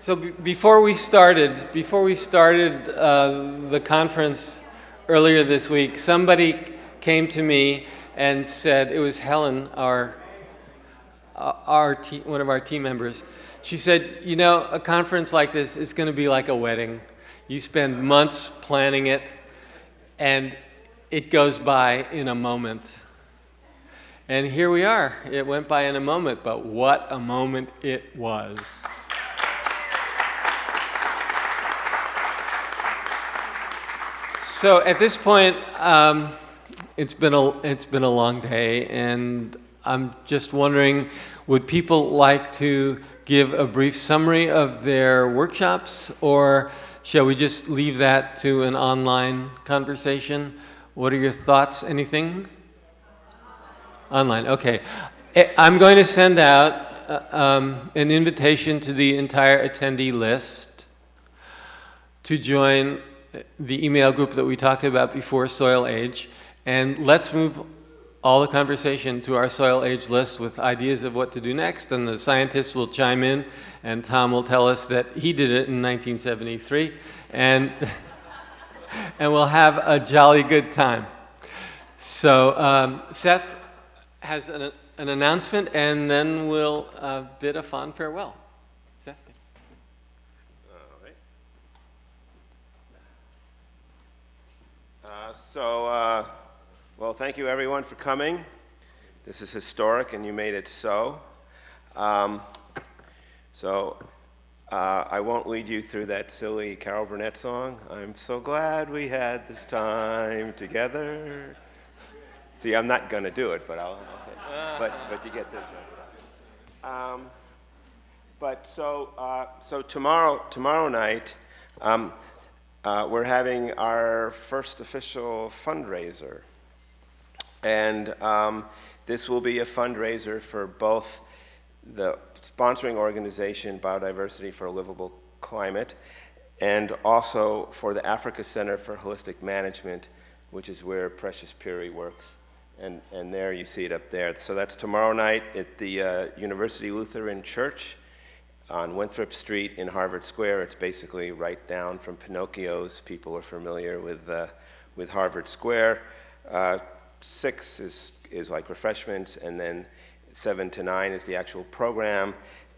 So before we started the conference earlier this week, somebody came to me and said, it was Helen, one of our team members. She said, you know, a conference like this is going to be like a wedding. You spend months planning it, and it goes by in a moment. And here we are. It went by in a moment, but what a moment it was. So at this point, it's been a long day, and I'm just wondering, would people like to give a brief summary of their workshops, or shall we just leave that to an online conversation? What are your thoughts? Anything? Online, okay. I'm going to send out an invitation to the entire attendee list to join the email group that we talked about before, Soil Age, and let's move all the conversation to our Soil Age list with ideas of what to do next, and the scientists will chime in, and Tom will tell us that he did it in 1973, and we'll have a jolly good time. So Seth has an announcement, and then we'll bid a fond farewell. Seth? Well, thank you everyone for coming. This is historic, and you made it so. I won't lead you through that silly Carol Burnett song. I'm so glad we had this time together. See, I'm not going to do it, but but you get this right. So tomorrow night, we're having our first official fundraiser. And this will be a fundraiser for both the sponsoring organization, Biodiversity for a Livable Climate, and also for the Africa Center for Holistic Management, which is where Precious Puri works. And there, you see it up there. So that's tomorrow night at the University Lutheran Church on Winthrop Street in Harvard Square. It's basically right down from Pinocchio's. People are familiar with Harvard Square. 6 is like refreshments, and then 7 to 9 is the actual program.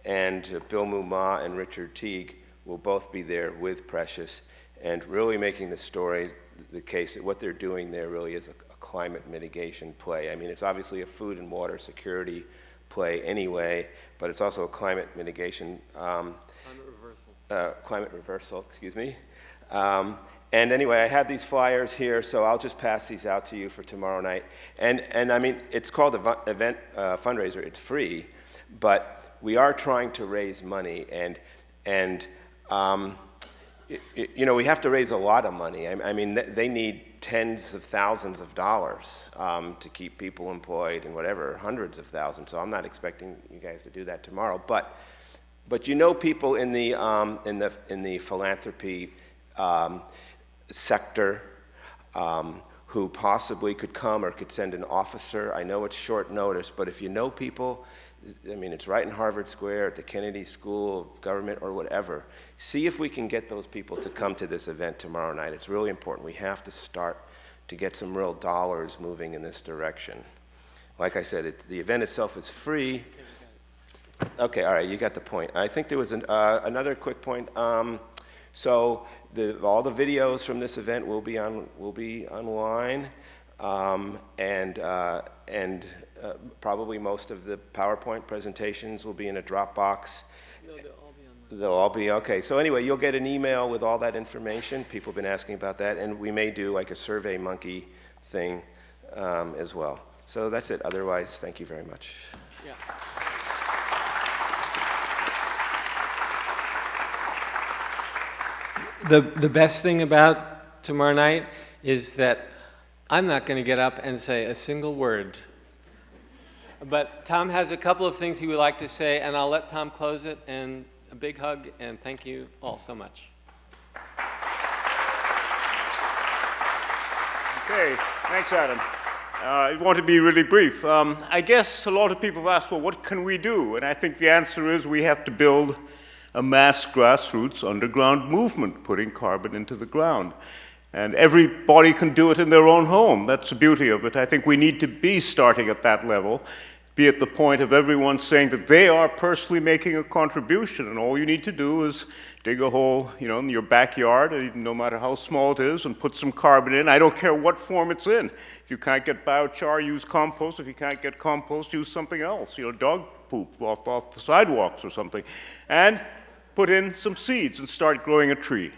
And Bill Mumma and Richard Teague will both be there with Precious, and really making the story, the case that what they're doing there really is a climate mitigation play. I mean, it's obviously a food and water security play anyway, but it's also a climate mitigation, climate reversal, excuse me. And anyway, I have these flyers here, so I'll just pass these out to you for tomorrow night. And I mean, it's called an event fundraiser. It's free, but we are trying to raise money, and you know, we have to raise a lot of money. I mean, they need tens of thousands of dollars to keep people employed and whatever, hundreds of thousands. So I'm not expecting you guys to do that tomorrow. But you know, people in the philanthropy sector who possibly could come or could send an officer. I know it's short notice, but if you know people, I mean, it's right in Harvard Square, at the Kennedy School of Government or whatever. See if we can get those people to come to this event tomorrow night. It's really important. We have to start to get some real dollars moving in this direction. Like I said, the event itself is free. Okay, all right, you got the point. I think there was another quick point. So all the videos from this event will be online, and probably most of the PowerPoint presentations will be in a Dropbox. No, they'll all be online. They'll all be, okay. So anyway, you'll get an email with all that information. People have been asking about that, and we may do like a Survey Monkey thing as well. So that's it. Otherwise, thank you very much. Yeah. The best thing about tomorrow night is that I'm not going to get up and say a single word. But Tom has a couple of things he would like to say, and I'll let Tom close it. And a big hug, and thank you all so much. Okay, thanks, Adam. I want to be really brief. I guess a lot of people have asked, well, what can we do? And I think the answer is we have to build a mass grassroots underground movement putting carbon into the ground. And everybody can do it in their own home. That's the beauty of it. I think we need to be starting at that level, be at the point of everyone saying that they are personally making a contribution, and all you need to do is dig a hole, in your backyard, no matter how small it is, and put some carbon in. I don't care what form it's in. If you can't get biochar, use compost. If you can't get compost, use something else, dog poop off the sidewalks or something. And put in some seeds and start growing a tree.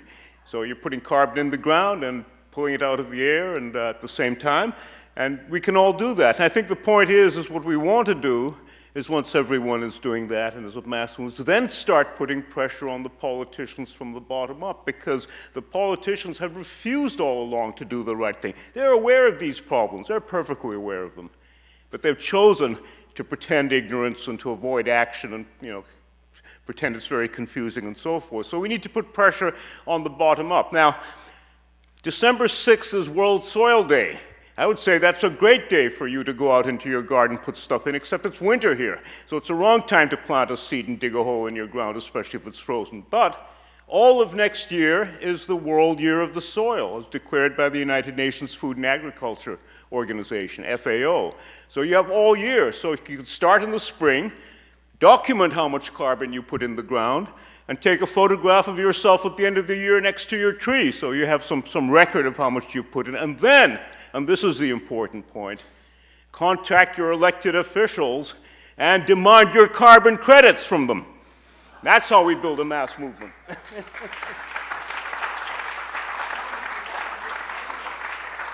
So you're putting carbon in the ground and pulling it out of the air and at the same time. And we can all do that. And I think the point is what we want to do is once everyone is doing that and as a mass movement, to then start putting pressure on the politicians from the bottom up, because the politicians have refused all along to do the right thing. They're aware of these problems. They're perfectly aware of them. But they've chosen to pretend ignorance and to avoid action and, pretend it's very confusing and so forth. So we need to put pressure on the bottom up. Now, December 6th is World Soil Day. I would say that's a great day for you to go out into your garden and put stuff in, except it's winter here. So it's the wrong time to plant a seed and dig a hole in your ground, especially if it's frozen. But all of next year is the World Year of the Soil, as declared by the United Nations Food and Agriculture Organization, FAO. So you have all year. So you can start in the spring, document how much carbon you put in the ground, and take a photograph of yourself at the end of the year next to your tree, so you have some record of how much you put in. And then, and this is the important point, contact your elected officials and demand your carbon credits from them. That's how we build a mass movement.